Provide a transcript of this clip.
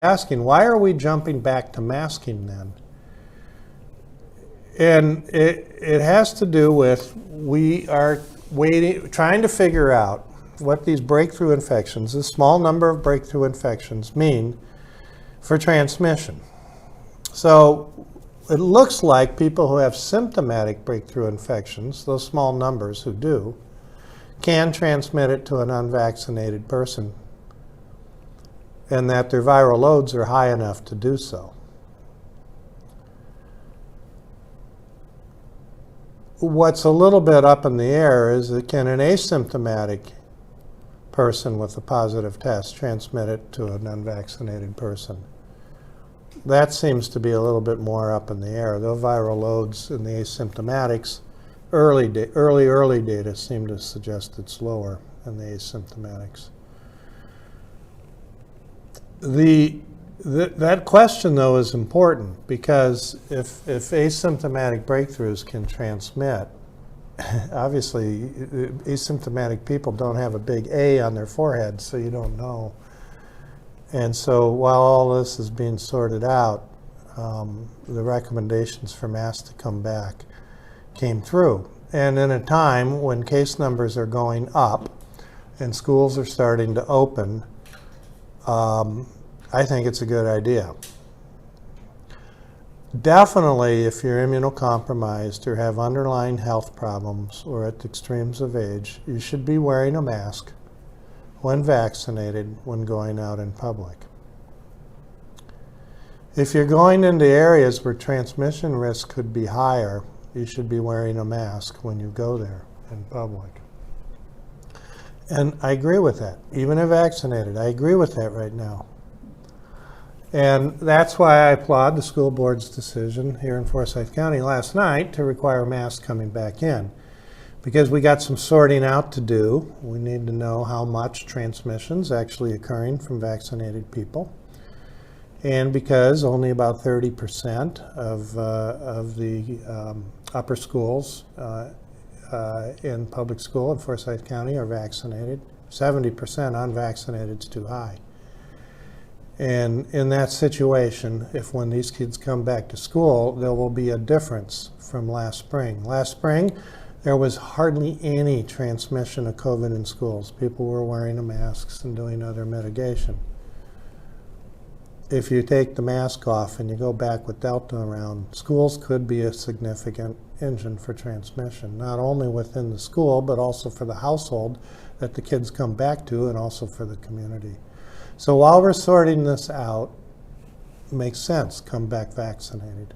asking, why are we jumping back to masking then? And it has to do with we are trying to figure out what these breakthrough infections, this small number of breakthrough infections, mean for transmission. So it looks like people who have symptomatic breakthrough infections, those small numbers who do, can transmit it to an unvaccinated person, and that their viral loads are high enough to do so. What's a little bit up in the air is that can an asymptomatic person with a positive test transmit it to an unvaccinated person? That seems to be a little bit more up in the air. The viral loads in the asymptomatics, early data seem to suggest it's lower in the asymptomatics. That question, though, is important because if asymptomatic breakthroughs can transmit, obviously asymptomatic people don't have a big A on their forehead, so you don't know. And so while all this is being sorted out, the recommendations for masks to come back came through. And in a time when case numbers are going up and schools are starting to open, I think it's a good idea. Definitely, if you're immunocompromised or have underlying health problems or at the extremes of age, you should be wearing a mask when vaccinated when going out in public. If you're going into areas where transmission risk could be higher, you should be wearing a mask when you go there in public. And I agree with that. Even if vaccinated, I agree with that right now. And that's why I applaud the school board's decision here in Forsyth County last night to require masks coming back in. Because we got some sorting out to do. We need to know how much transmission is actually occurring from vaccinated people. And because only about 30% of the upper schools in public school in Forsyth County are vaccinated, 70% unvaccinated is too high. And in that situation, if when these kids come back to school, there will be a difference from last spring. Last spring, there was hardly any transmission of COVID in schools. People were wearing the masks and doing other mitigation. If you take the mask off and you go back with Delta around, schools could be a significant engine for transmission, not only within the school, but also for the household that the kids come back to and also for the community. So while we're sorting this out, it makes sense, come back vaccinated.